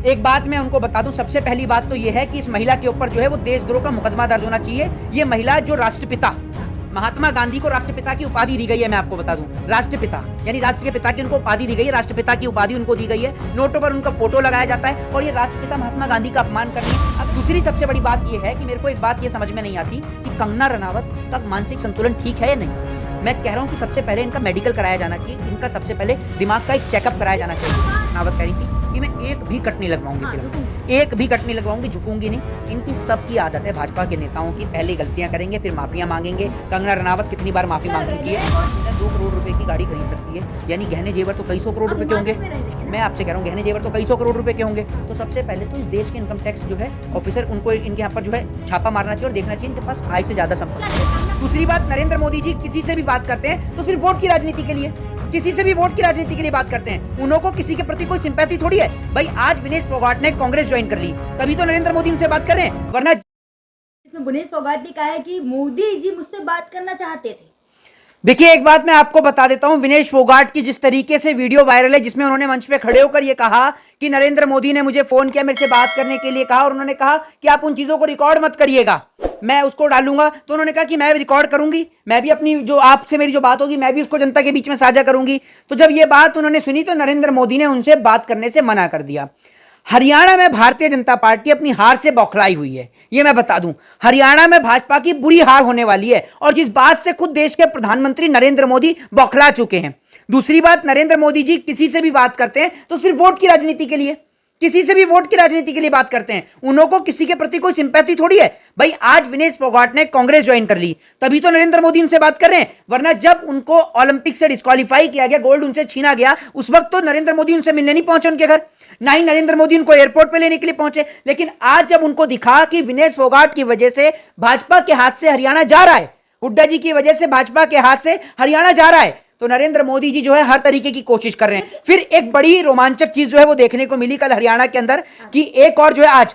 एक बात मैं उनको बता दूं, सबसे पहली बात तो यह है कि इस महिला के ऊपर जो है वो देशद्रोह का मुकदमा दर्ज होना चाहिए। ये महिला जो राष्ट्रपिता महात्मा गांधी को राष्ट्रपिता की उपाधि दी गई है, मैं आपको बता दूं, राष्ट्रपिता यानी राष्ट्र के पिता की उनको उपाधि दी गई है, राष्ट्रपिता की उपाधि उनको दी गई है, नोटों पर उनका फोटो लगाया जाता है और ये राष्ट्रपिता महात्मा गांधी का अपमान कर रही है। अब दूसरी सबसे बड़ी बात ये है कि मेरे को एक बात ये समझ में नहीं आती कि कंगना रनावत का मानसिक संतुलन ठीक है या नहीं। मैं कह रहा हूँ कि सबसे पहले इनका मेडिकल कराया जाना चाहिए, इनका सबसे पहले दिमाग का एक चेकअप कराया जाना चाहिए। रनावत कह रही थी कि मैं एक भी कट नहीं लगवाऊंगी, एक भी कट नहीं लगवाऊंगी, झुकूंगी नहीं। इनकी सबकी आदत है भाजपा के नेताओं की, पहले गलतियां करेंगे फिर माफिया मांगेंगे। कंगना रनावत कितनी बार माफी मांग चुकी है। 2 करोड़ रुपए की गाड़ी खरीद सकती है, यानी गहने जेवर तो कई सौ करोड़ रुपए के होंगे। मैं आपसे कह रहा हूँ गहने जेवर तो कई सौ करोड़ रुपए के होंगे। तो सबसे पहले तो इस देश के इनकम टैक्स जो है ऑफिसर, उनको इनके यहाँ पर जो है छापा मारना चाहिए और देखना चाहिए इनके पास आय से ज्यादा संपत्ति है। दूसरी बात, नरेंद्र मोदी जी किसी से भी बात करते हैं तो सिर्फ वोट की राजनीति के लिए, किसी से भी वोट की राजनीति के लिए बात करते हैं। उनको किसी के प्रति कोई सिंपैथी थोड़ी है। भाई आज विनेश फोगाट ने कांग्रेस ज्वाइन कर ली, तभी तो नरेंद्र मोदी उनसे बात कर रहे हैं, वरना इसमें विनेश फोगाट ने कहा है कि मोदी जी मुझसे बात करना चाहते थे। देखिए एक बात मैं आपको बता देता हूं, विनेश फोगाट की जिस तरीके से वीडियो वायरल है जिसमें उन्होंने मंच पे खड़े होकर ये कहा कि नरेंद्र मोदी ने मुझे फोन किया, मेरे से बात करने के लिए कहा और उन्होंने कहा कि आप उन चीजों को रिकॉर्ड मत करिएगा, मैं उसको डालूंगा। तो उन्होंने कहा कि मैं रिकॉर्ड करूंगी, मैं भी अपनी जो आपसे मेरी जो बात होगी मैं भी उसको जनता के बीच में साझा करूंगी। तो जब ये बात उन्होंने सुनी तो नरेंद्र मोदी ने उनसे बात करने से मना कर दिया। हरियाणा में भारतीय जनता पार्टी अपनी हार से बौखलाई हुई है, ये मैं बता दूं। हरियाणा में भाजपा की बुरी हार होने वाली है और जिस बात से खुद देश के प्रधानमंत्री नरेंद्र मोदी बौखला चुके हैं। दूसरी बात, नरेंद्र मोदी जी किसी से भी बात करते हैं तो सिर्फ वोट की राजनीति के लिए, किसी से भी वोट की राजनीति के लिए बात करते हैं। उनको किसी के प्रति कोई सिंपैथी थोड़ी है। भाई आज विनेश फोगाट ने कांग्रेस ज्वाइन कर ली, तभी तो नरेंद्र मोदी उनसे बात कर रहे हैं, वरना जब उनको ओलंपिक से डिस्क्वालीफाई किया गया, गोल्ड उनसे छीना गया, उस वक्त तो नरेंद्र मोदी उनसे मिलने नहीं पहुंचे उनके घर, ना ही नरेंद्र मोदी उनको एयरपोर्ट पे लेने के लिए पहुंचे। लेकिन आज जब उनको दिखा कि विनेश फोगाट की वजह से भाजपा के हाथ से हरियाणा जा रहा है, हुड्डा जी की वजह से भाजपा के हाथ से हरियाणा जा रहा है, तो नरेंद्र मोदी जी जो है हर तरीके की कोशिश कर रहे हैं। फिर एक बड़ी रोमांचक चीज जो है वो देखने को मिली कल हरियाणा के अंदर कि एक और जो है आज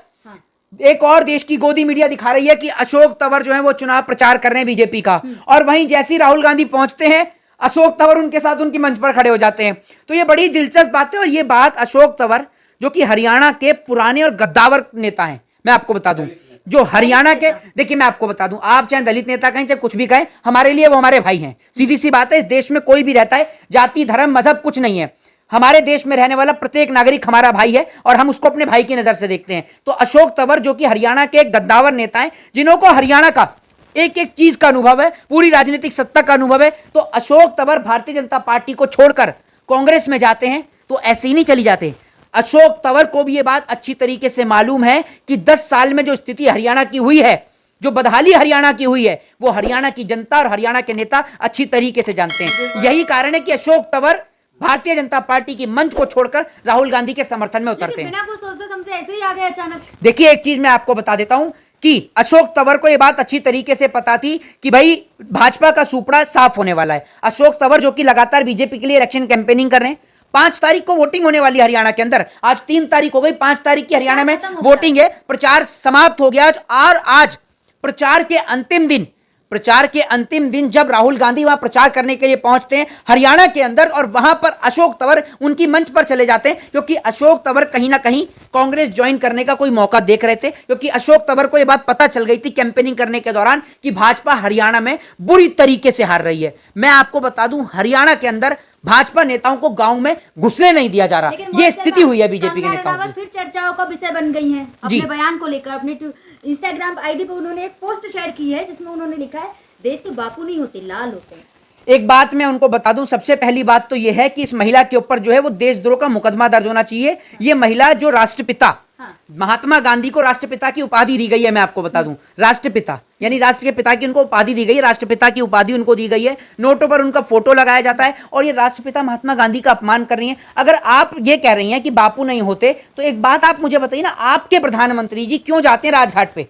एक और देश की गोदी मीडिया दिखा रही है कि अशोक तंवर जो है वो चुनाव प्रचार कर रहे हैं बीजेपी का, और वहीं जैसे ही राहुल गांधी पहुंचते हैं अशोक तंवर उनके साथ उनकी मंच पर खड़े हो जाते हैं। तो ये बड़ी दिलचस्प बात है। और ये बात अशोक तंवर जो कि हरियाणा के पुराने और गद्दावर नेता हैं, मैं आपको बता दूं, जो हरियाणा के, देखिए मैं आपको बता दूं, आप चाहे दलित नेता कहें चाहे कुछ भी कहें, हमारे लिए वो हमारे भाई हैं। सीधी सी बात है, इस देश में कोई भी रहता है, जाति धर्म मजहब कुछ नहीं है। हमारे देश में रहने वाला प्रत्येक नागरिक हमारा भाई है और हम उसको अपने भाई की नजर से देखते हैं। तो अशोक तंवर जो कि हरियाणा के एक गद्दावर नेता हैं, जिन्होंने हरियाणा का एक एक चीज का अनुभव है, पूरी राजनीतिक सत्ता का अनुभव है, तो अशोक तंवर भारतीय जनता पार्टी को छोड़कर कांग्रेस में जाते हैं तो ऐसे ही नहीं चली जाते। अशोक तंवर को भी यह बात अच्छी तरीके से मालूम है कि 10 साल में जो स्थिति हरियाणा की हुई है, जो बदहाली हरियाणा की हुई है, वो हरियाणा की जनता और हरियाणा के नेता अच्छी तरीके से जानते हैं। यही कारण है कि अशोक तंवर भारतीय जनता पार्टी की मंच को छोड़कर राहुल गांधी के समर्थन में उतरते हैं। बिना कुछ सोचे समझे ऐसे ही आ गए अचानक। देखिए एक चीज मैं आपको बता देता हूं कि अशोक तंवर को यह बात अच्छी तरीके से पता थी कि भाई भाजपा का सुपड़ा साफ होने वाला है। अशोक तंवर जो कि लगातार बीजेपी के लिए इलेक्शन कैंपेनिंग कर रहे हैं, 5 तारीख को वोटिंग होने वाली है हरियाणा के अंदर, आज 3 तारीख हो गई, 5 तारीख की हरियाणा में वोटिंग है, प्रचार समाप्त हो गया और आज प्रचार के अंतिम दिन जब राहुल गांधी वहां प्रचार करने के लिए पहुंचते हैं हरियाणा के अंदर, और वहां पर अशोक तंवर उनकी मंच पर चले जाते हैं, क्योंकि अशोक तंवर कहीं ना कहीं कांग्रेस ज्वाइन करने का कोई मौका देख रहे थे, क्योंकि अशोक तंवर को यह बात पता चल गई थी कैंपेनिंग करने के दौरान कि भाजपा हरियाणा में बुरी तरीके से हार रही है। मैं आपको बता दूं, हरियाणा के अंदर भाजपा नेताओं को गांव में घुसने नहीं दिया जा रहा, ये स्थिति हुई है बीजेपी के नेताओं की। फिर चर्चाओं का विषय बन गई हैं अपने बयान को लेकर। अपने इंस्टाग्राम आईडी पर उन्होंने एक पोस्ट शेयर की है जिसमें उन्होंने लिखा है, देश के बापू नहीं होते लाल होते हैं। एक बात मैं उनको बता दूं, सबसे पहली बात तो यह है कि इस महिला के ऊपर जो है वो देशद्रोह का मुकदमा दर्ज होना चाहिए। ये महिला जो राष्ट्रपिता महात्मा गांधी को राष्ट्रपिता की उपाधि दी गई है, मैं आपको बता दूं, राष्ट्रपिता यानी राष्ट्र के पिता की उनको उपाधि दी गई है, राष्ट्रपिता की उपाधि उनको दी गई है, नोटों पर उनका फोटो लगाया जाता है और ये राष्ट्रपिता महात्मा गांधी का अपमान कर रही हैं। अगर आप ये कह रही हैं कि बापू नहीं होते, तो एक बात आप मुझे बताइए ना, आपके प्रधानमंत्री जी क्यों जाते हैं राजघाट पे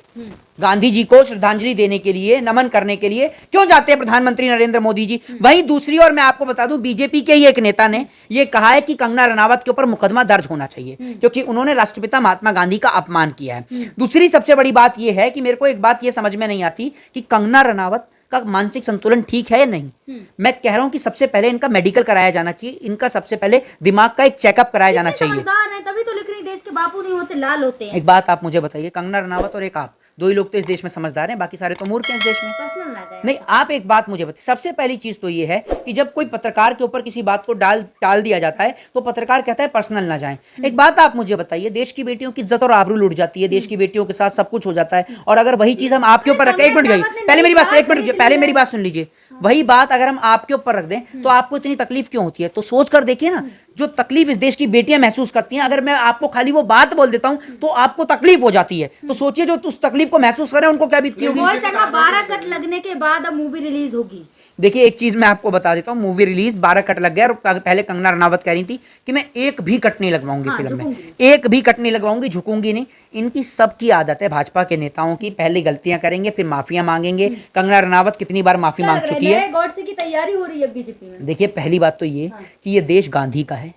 गांधी जी को श्रद्धांजलि देने के लिए, नमन करने के लिए क्यों जाते हैं प्रधानमंत्री नरेंद्र मोदी जी? वहीं दूसरी ओर मैं आपको बता दूं, बीजेपी के ही एक नेता ने यह कहा है कि कंगना रनावत के ऊपर मुकदमा दर्ज होना चाहिए क्योंकि उन्होंने राष्ट्रपिता महात्मा गांधी का अपमान किया है। दूसरी सबसे बड़ी बात यह है कि मेरे को एक बात यह समझ में नहीं आती कि कंगना रनावत का मानसिक संतुलन ठीक है या नहीं। मैं कह रहा हूं कि सबसे पहले इनका मेडिकल कराया जाना चाहिए, इनका सबसे पहले दिमाग का एक चेकअप कराया जाना चाहिए। समझदार है तभी तो लिख रही देश के बापू नहीं होते लाल होते हैं। एक बात आप मुझे बताइए, कंगना रनावत और एक आप, दो ही लोग तो इस देश में समझदार हैं, बाकी सारे तो मूर्ख हैं इस देश में। पर्सनल ना जाए। नहीं, आप एक बात मुझे बताइए, सबसे पहली चीज तो ये है कि जब कोई पत्रकार के ऊपर किसी बात को टाल दिया जाता है तो पत्रकार कहता है पर्सनल ना जाए। एक बात आप मुझे बताइए, देश की बेटियों की इज्जत और आबरू लुट जाती है, देश की बेटियों के साथ सब कुछ हो जाता है, और अगर वही चीज हम आपके ऊपर रखें, एक मिनट जाइए, पहले मेरी बात, एक मिनट पहले मेरी बात सुन लीजिए, वही बात अगर हम आपके ऊपर रख दें तो आपको इतनी तकलीफ क्यों होती है? तो सोच कर देखिए ना, जो तकलीफ इस देश की बेटियां महसूस करती हैं, अगर मैं आपको खाली वो बात बोल देता हूं तो आपको तकलीफ हो जाती है, तो सोचिए जो उस तकलीफ को महसूस कर रहे हैं उनको क्या बीतती होगी। 12 कट लगने के बाद अब मूवी रिलीज होगी। देखिए एक चीज मैं आपको बता देता हूँ, मूवी रिलीज 12 कट लग गया, और पहले कंगना रनावत कह रही थी कि मैं एक भी कट नहीं लगवाऊंगी फिल्म में, एक भी कट नहीं लगवाऊंगी, झुकूंगी नहीं। इनकी सबकी आदत है भाजपा के नेताओं की, पहले गलतियां करेंगे फिर माफिया मांगेंगे। कंगना रनावत कितनी बार माफी मांग चुकी है। गॉडसे की तैयारी हो रही है बीजेपी में। देखिए पहली बात तो ये कि ये देश गांधी का है,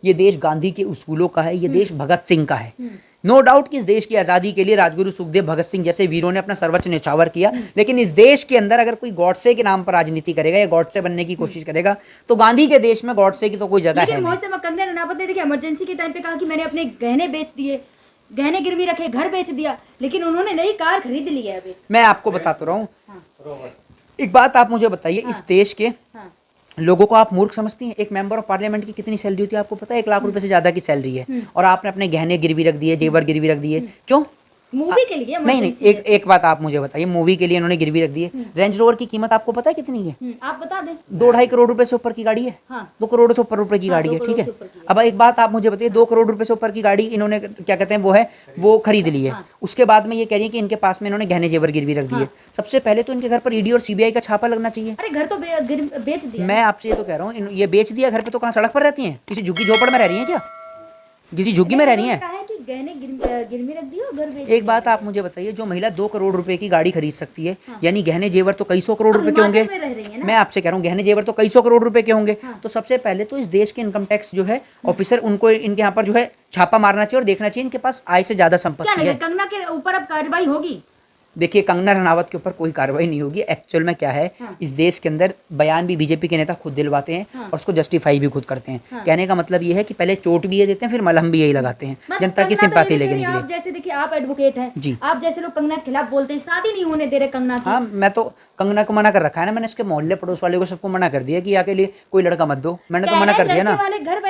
ये देश गांधी के उसूलों का है, ये देश भगत सिंह का है। नो डाउट कि इस देश की आज़ादी के लिए राजगुरु सुखदेव भगत सिंह जैसे वीरों ने अपना सर्वोच्च न्यौछावर किया, लेकिन इस देश के अंदर अगर कोई गॉडसे के नाम पर राजनीति करेगा या गॉडसे बनने की कोशिश करेगा तो गांधी के देश में गॉडसे की तो कोई जगह है नहीं। कंगना रनावत ने देखिए इमरजेंसी के टाइम पे कहा कि मैंने अपने गहने बेच दिए, गहने गिरवी रखे, घर बेच दिया, लेकिन उन्होंने नई कार खरीद ली है अभी। मैं आपको बताता रहा हूँ, एक बात आप मुझे बताइए, इस देश के लोगों को आप मूर्ख समझती हैं? एक मेंबर ऑफ पार्लियामेंट की कितनी सैलरी होती है आपको पता है? 1 लाख रुपए से ज्यादा की सैलरी है, और आपने अपने गहने गिरवी रख दिए, जेवर गिरवी रख दिए, क्यों? मूवी के लिए। नहीं, एक बात आप मुझे बताइए, मूवी के लिए इन्होंने गिरवी रख दी है। रेंज रोवर की कीमत आपको पता है कितनी है? आप बता दें। 2-2.5 करोड़ रुपए से ऊपर की गाड़ी है। 2 करोड़ से ऊपर रुपए की गाड़ी है, ठीक है। अब एक बात आप मुझे बताइए, 2 करोड़ रुपए से ऊपर की गाड़ी इन्होंने क्या कहते हैं वो खरीद ली है। उसके बाद में ये कह रही है कि इनके पास में इन्होंने गहने जेवर गिरवी रख दिए। सबसे पहले तो इनके घर पर ईडी और सीबीआई का छापा लगना चाहिए। अरे घर तो बेच दिया। मैं आपसे ये तो कह रहा हूँ, ये बेच दिया घर पे, तो कहाँ सड़क पर रहती हैं? किसी झुग्गी झोपड़ में रह रही है क्या? किसी झुग्गी में रह रही है? गिरवी रख दियो, घर बेच। एक बात आप मुझे बताइए, जो महिला 2 करोड़ रुपए की गाड़ी खरीद सकती है, यानी गहने जेवर तो कई सौ करोड़ रुपए के होंगे। मैं आपसे कह रहा हूँ, गहने जेवर तो कई सौ करोड़ रुपए के होंगे। तो सबसे पहले तो इस देश के इनकम टैक्स जो है ऑफिसर, उनको इनके यहाँ पर जो है छापा मारना चाहिए और देखना चाहिए इनके पास आय से ज्यादा संपत्ति है। कंगना के ऊपर अब कार्रवाई होगी? देखिए कंगना रनावत के ऊपर कोई कार्रवाई नहीं होगी। एक्चुअल में क्या है, इस देश के अंदर बयान भी बीजेपी के नेता खुद दिलवाते हैं और उसको जस्टिफाई भी खुद करते हैं। कहने का मतलब ये है कि पहले चोट भी ये देते हैं, फिर मलहम भी यही लगाते हैं, जनता की सिंपैथी लेके निकले। आप जैसे देखिए, आप एडवोकेट हैं जी, आप जैसे लोग कंगना के खिलाफ बोलते हैं, शादी नहीं होने दे रहे कंगना की। हाँ, मैं तो कंगना को मना कर रखा है ना, मैंने इसके मोहल्ले पड़ोस वाले को सबको मना कर दिया कि आके लिए कोई लड़का मत दो। मैंने तो मना कर दिया ना।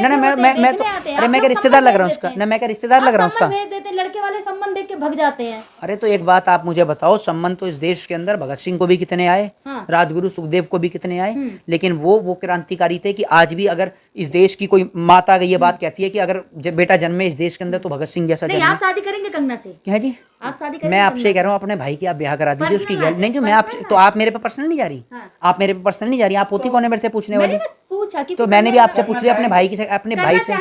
ना मैं तो, अरे मैं क्या रिश्तेदार लग रहा हूँ उसका? ना मैं क्या रिश्तेदार लग रहा हूँ उसका? लड़के वाले संबंध देख के भग जाते हैं। अरे तो एक बात आप मुझे बताओ, संबंध तो इस देश के अंदर भगत सिंह को भी कितने आए, राजगुरु सुखदेव को भी कितने आए, लेकिन वो क्रांतिकारी थे कि आज भी अगर इस देश की कोई माता ये बात कहती है कि अगर बेटा जन्मे इस देश के अंदर तो भगत सिंह जैसा जन्मे। आप शादी करेंगे कंगना से? क्या जी? आप शादी करेंगे? मैं आपसे कह रहा हूँ, अपने भाई की आप ब्याह करा दीजिए, उसकी नहीं जो मैं आपसे, तो आप मेरे पे पर्सनल नहीं जा रही, आप मेरे पे पर्सनल नहीं जा रही, आप होती कौन है मेरे से पूछने वाली? तो मैंने भी आपसे पूछ लिया अपने भाई की, अपने भाई से।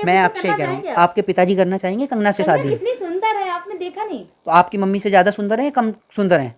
मैं आपसे कह रहा हूँ, आपके पिताजी करना चाहेंगे कंगना से शादी? कितनी सुंदर है, आपने देखा नहीं? तो आपकी मम्मी से ज्यादा सुंदर है, कम सुंदर है?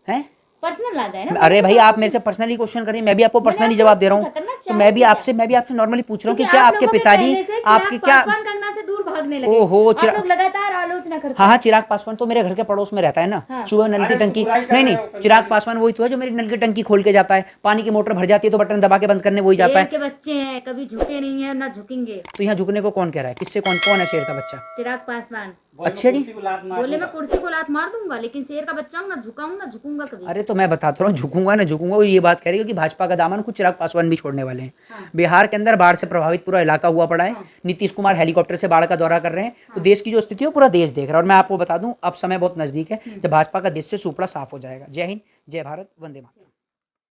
हैं? पर्सनल आ जाए ना। अरे भाई, आप मेरे से पर्सनली क्वेश्चन करिए, मैं भी आपको पर्सनली जवाब दे रहा हूँ। तो मैं भी आपसे नॉर्मली पूछ रहा हूँ कि क्या आपके पिताजी आपके क्या कंगना से दूर भागने लगे? ओहो, आप लोग लगातार आलोचना करते हैं। हाँ, चिराग पासवान तो मेरे घर के पड़ोस में रहता है ना। सुबह नल की टंकी, नहीं चिराग पासवान वही तो है जो मेरी नल की टंकी खोल के जाता है, पानी की मोटर भर जाती है तो बटन दबा के बंद करने वही जाता है। के बच्चे हैं, कभी झुके नहीं है ना झुकेंगे। तो यहाँ झुकने को कौन कह रहा है? किससे? कौन है शेर का बच्चा? चिराग पासवान। अच्छा जी, बोले मैं कुर्सी को लात मार दूंगा, लेकिन शेर का बच्चा हूँ ना, झुकाऊंगा ना झुकूंगा कभी। अरे तो मैं बताता रहा हूँ, झुकूंगा ना झुकूंगा, वो ये बात कह रही है कि भाजपा का दामन खुद चिराग पासवान भी छोड़ने वाले हैं। बिहार के अंदर बाढ़ से प्रभावित पूरा इलाका हुआ पड़ा है, नीतीश कुमार हेलीकॉप्टर से बाढ़ का दौरा कर रहे हैं, तो देश की जो स्थिति है वो पूरा देश देख रहा है। और मैं आपको बता दूं, अब समय बहुत नजदीक है जब भाजपा का देश से सुपड़ा साफ हो जाएगा। जय हिंद, जय भारत, वंदे मातरम।